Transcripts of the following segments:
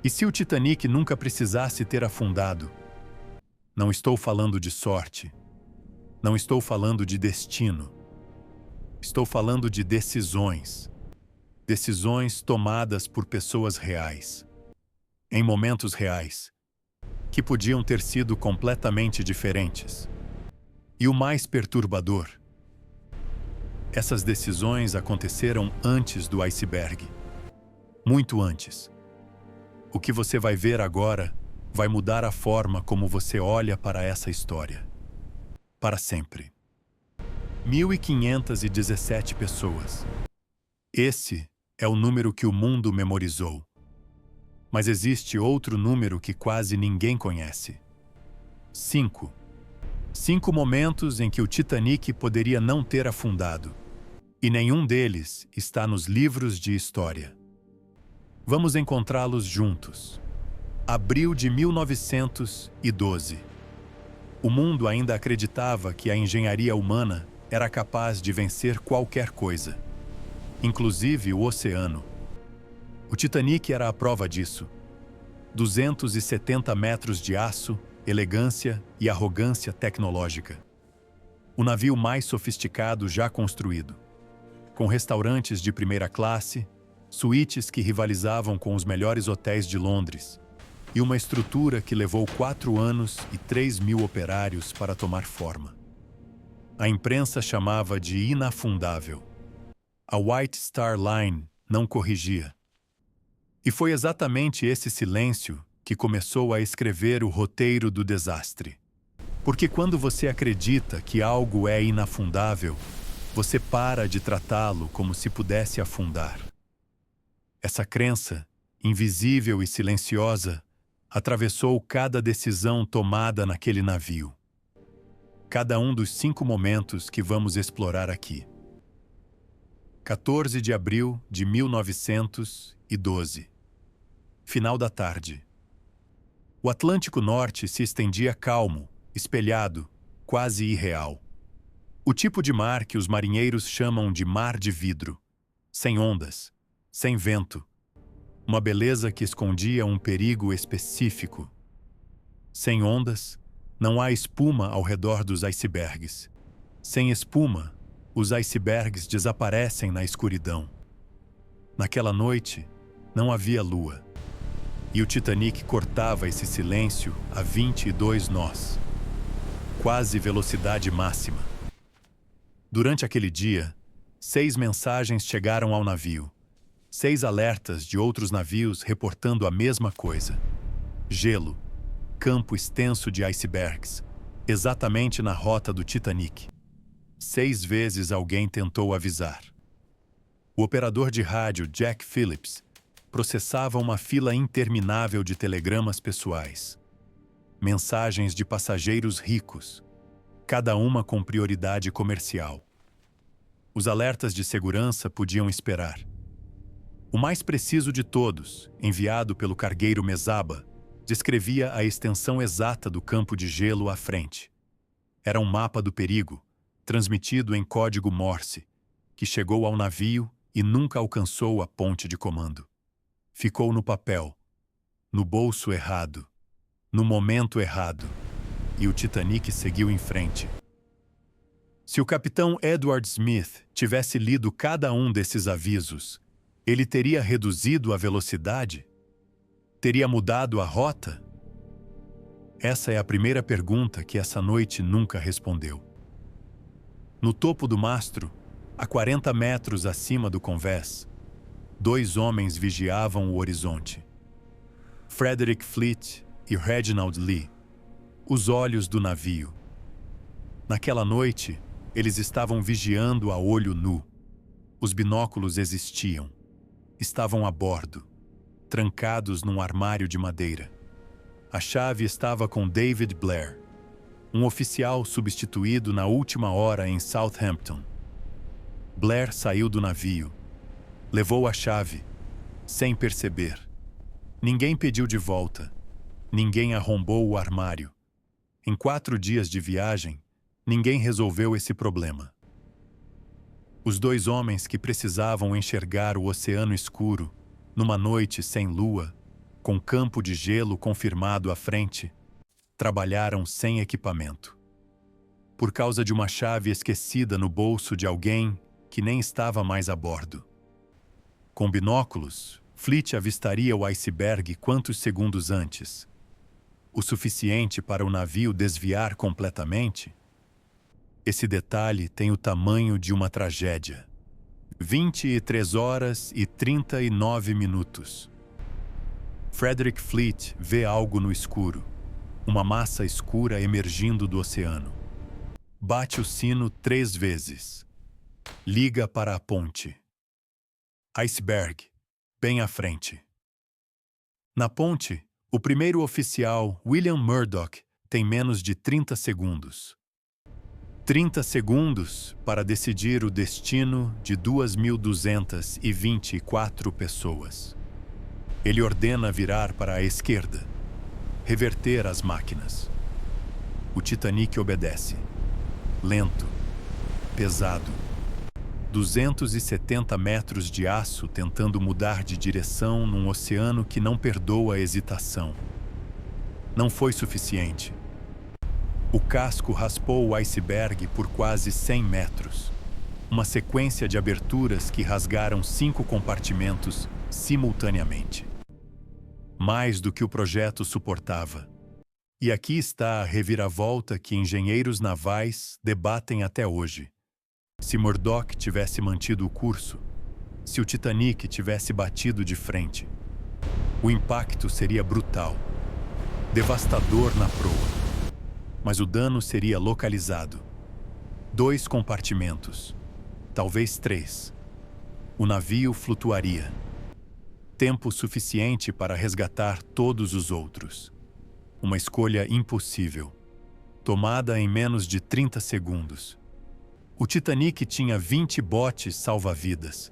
E se o Titanic nunca precisasse ter afundado? Não estou falando de sorte. Não estou falando de destino. Estou falando de decisões. Decisões tomadas por pessoas reais, em momentos reais, que podiam ter sido completamente diferentes. E o mais perturbador: essas decisões aconteceram antes do iceberg. Muito antes. O que você vai ver agora vai mudar a forma como você olha para essa história. Para sempre. 1.517 pessoas. Esse é o número que o mundo memorizou. Mas existe outro número que quase ninguém conhece. 5. 5 momentos em que o Titanic poderia não ter afundado. E nenhum deles está nos livros de história. Vamos encontrá-los juntos. Abril de 1912. O mundo ainda acreditava que a engenharia humana era capaz de vencer qualquer coisa, inclusive o oceano. O Titanic era a prova disso. 270 metros de aço, elegância e arrogância tecnológica. O navio mais sofisticado já construído, com restaurantes de primeira classe, suítes que rivalizavam com os melhores hotéis de Londres, e uma estrutura que levou 4 anos e 3.000 operários para tomar forma. A imprensa chamava de inafundável. A White Star Line não corrigia. E foi exatamente esse silêncio que começou a escrever o roteiro do desastre. Porque quando você acredita que algo é inafundável, você para de tratá-lo como se pudesse afundar. Essa crença, invisível e silenciosa, atravessou cada decisão tomada naquele navio. Cada um dos 5 momentos que vamos explorar aqui. 14 de abril de 1912. Final da tarde. O Atlântico Norte se estendia calmo, espelhado, quase irreal. O tipo de mar que os marinheiros chamam de mar de vidro, sem ondas, sem vento, uma beleza que escondia um perigo específico. Sem ondas, não há espuma ao redor dos icebergs. Sem espuma, os icebergs desaparecem na escuridão. Naquela noite, não havia lua. E o Titanic cortava esse silêncio a 22 nós. Quase velocidade máxima. Durante aquele dia, 6 mensagens chegaram ao navio. 6 alertas de outros navios reportando a mesma coisa. Gelo, campo extenso de icebergs, exatamente na rota do Titanic. 6 vezes alguém tentou avisar. O operador de rádio Jack Phillips processava uma fila interminável de telegramas pessoais. Mensagens de passageiros ricos, cada uma com prioridade comercial. Os alertas de segurança podiam esperar. O mais preciso de todos, enviado pelo cargueiro Mesaba, descrevia a extensão exata do campo de gelo à frente. Era um mapa do perigo, transmitido em código Morse, que chegou ao navio e nunca alcançou a ponte de comando. Ficou no papel, no bolso errado, no momento errado, e o Titanic seguiu em frente. Se o capitão Edward Smith tivesse lido cada um desses avisos, ele teria reduzido a velocidade? Teria mudado a rota? Essa é a primeira pergunta que essa noite nunca respondeu. No topo do mastro, a 40 metros acima do convés, 2 homens vigiavam o horizonte. Frederick Fleet e Reginald Lee, os olhos do navio. Naquela noite, eles estavam vigiando a olho nu. Os binóculos existiam. Estavam a bordo, trancados num armário de madeira. A chave estava com David Blair, um oficial substituído na última hora em Southampton. Blair saiu do navio. Levou a chave, sem perceber. Ninguém pediu de volta. Ninguém arrombou o armário. Em 4 dias de viagem, ninguém resolveu esse problema. Os 2 homens que precisavam enxergar o oceano escuro, numa noite sem lua, com campo de gelo confirmado à frente, trabalharam sem equipamento. Por causa de uma chave esquecida no bolso de alguém que nem estava mais a bordo. Com binóculos, Fleet avistaria o iceberg quantos segundos antes? O suficiente para o navio desviar completamente? Esse detalhe tem o tamanho de uma tragédia. 23 horas e 39 minutos. Frederick Fleet vê algo no escuro. Uma massa escura emergindo do oceano. Bate o sino 3 vezes. Liga para a ponte. Iceberg, bem à frente. Na ponte, o primeiro oficial, William Murdoch, tem menos de 30 segundos. 30 segundos para decidir o destino de 2.224 pessoas. Ele ordena virar para a esquerda, reverter as máquinas. O Titanic obedece. Lento, pesado. 270 metros de aço tentando mudar de direção num oceano que não perdoa a hesitação. Não foi suficiente. O casco raspou o iceberg por quase 100 metros. Uma sequência de aberturas que rasgaram 5 compartimentos simultaneamente. Mais do que o projeto suportava. E aqui está a reviravolta que engenheiros navais debatem até hoje. Se Murdoch tivesse mantido o curso, se o Titanic tivesse batido de frente, o impacto seria brutal, devastador na proa. Mas o dano seria localizado. 2 compartimentos, talvez 3. O navio flutuaria. Tempo suficiente para resgatar todos os outros. Uma escolha impossível, tomada em menos de 30 segundos. O Titanic tinha 20 botes salva-vidas,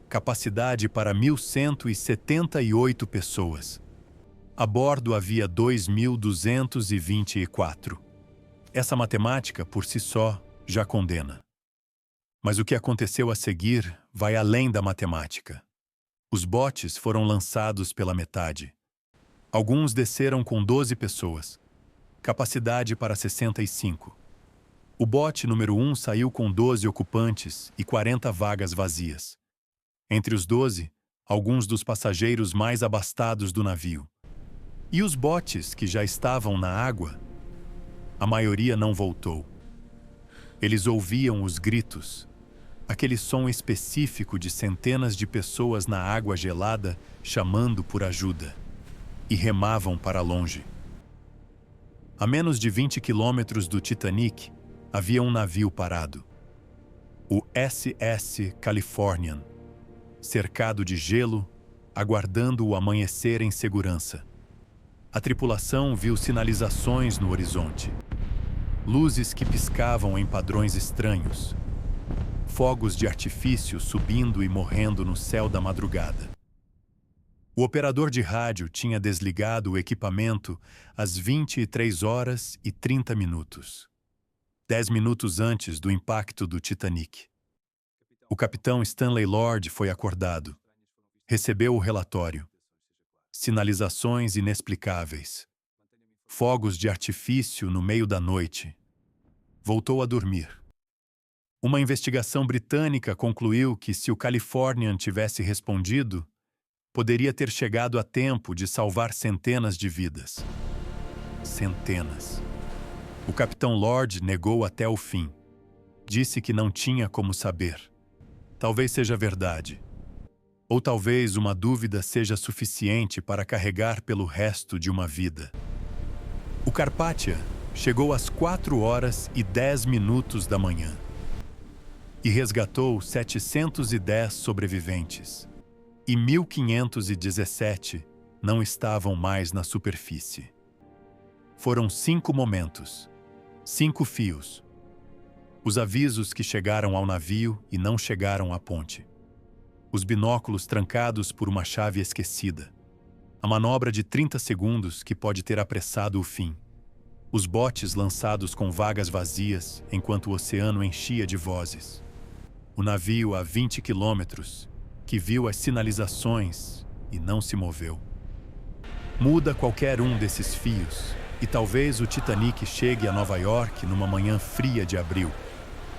capacidade para 1.178 pessoas. A bordo havia 2.224. Essa matemática, por si só, já condena. Mas o que aconteceu a seguir vai além da matemática. Os botes foram lançados pela metade. Alguns desceram com 12 pessoas, capacidade para 65. O bote número 1 saiu com 12 ocupantes e 40 vagas vazias. Entre os 12, alguns dos passageiros mais abastados do navio. E os botes que já estavam na água? A maioria não voltou. Eles ouviam os gritos, aquele som específico de centenas de pessoas na água gelada chamando por ajuda, e remavam para longe. A menos de 20 quilômetros do Titanic, havia um navio parado. O SS Californian, cercado de gelo, aguardando o amanhecer em segurança. A tripulação viu sinalizações no horizonte. Luzes que piscavam em padrões estranhos. Fogos de artifício subindo e morrendo no céu da madrugada. O operador de rádio tinha desligado o equipamento às 23 horas e 30 minutos. 10 minutos antes do impacto do Titanic. O capitão Stanley Lord foi acordado. Recebeu o relatório. Sinalizações inexplicáveis. Fogos de artifício no meio da noite. Voltou a dormir. Uma investigação britânica concluiu que se o Californian tivesse respondido, poderia ter chegado a tempo de salvar centenas de vidas. Centenas. O capitão Lord negou até o fim. Disse que não tinha como saber. Talvez seja verdade. Ou talvez uma dúvida seja suficiente para carregar pelo resto de uma vida. O Carpathia chegou às 4 horas e 10 minutos da manhã e resgatou 710 sobreviventes. E 1.517 não estavam mais na superfície. Foram 5 momentos. 5 fios. Os avisos que chegaram ao navio e não chegaram à ponte. Os binóculos trancados por uma chave esquecida. A manobra de 30 segundos que pode ter apressado o fim. Os botes lançados com vagas vazias enquanto o oceano enchia de vozes. O navio a 20 quilômetros, que viu as sinalizações e não se moveu. Muda qualquer um desses fios e talvez o Titanic chegue a Nova York numa manhã fria de abril,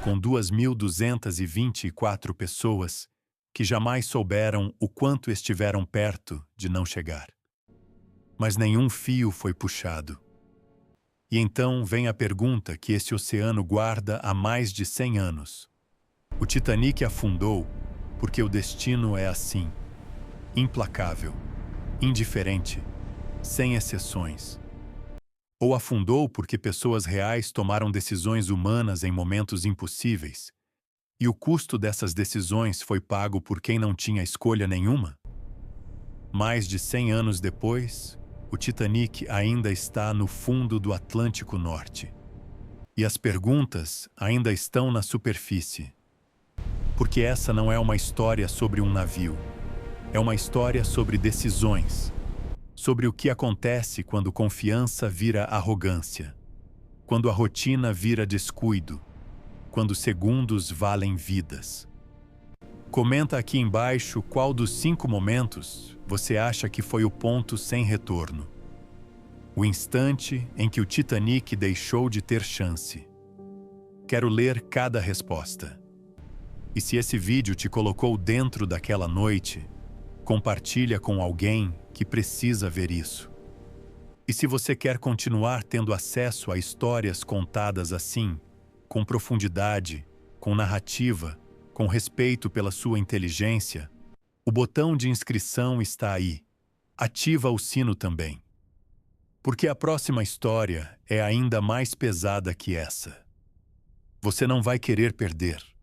com 2.224 pessoas que jamais souberam o quanto estiveram perto de não chegar. Mas nenhum fio foi puxado. E então vem a pergunta que esse oceano guarda há mais de 100 anos. O Titanic afundou porque o destino é assim, implacável, indiferente, sem exceções. Ou afundou porque pessoas reais tomaram decisões humanas em momentos impossíveis, e o custo dessas decisões foi pago por quem não tinha escolha nenhuma? Mais de 100 anos depois, o Titanic ainda está no fundo do Atlântico Norte. E as perguntas ainda estão na superfície. Porque essa não é uma história sobre um navio. É uma história sobre decisões. Sobre o que acontece quando confiança vira arrogância. Quando a rotina vira descuido. Quando segundos valem vidas. Comenta aqui embaixo qual dos 5 momentos você acha que foi o ponto sem retorno. O instante em que o Titanic deixou de ter chance. Quero ler cada resposta. E se esse vídeo te colocou dentro daquela noite, compartilha com alguém que precisa ver isso. E se você quer continuar tendo acesso a histórias contadas assim, com profundidade, com narrativa, com respeito pela sua inteligência, o botão de inscrição está aí. Ativa o sino também. Porque a próxima história é ainda mais pesada que essa. Você não vai querer perder.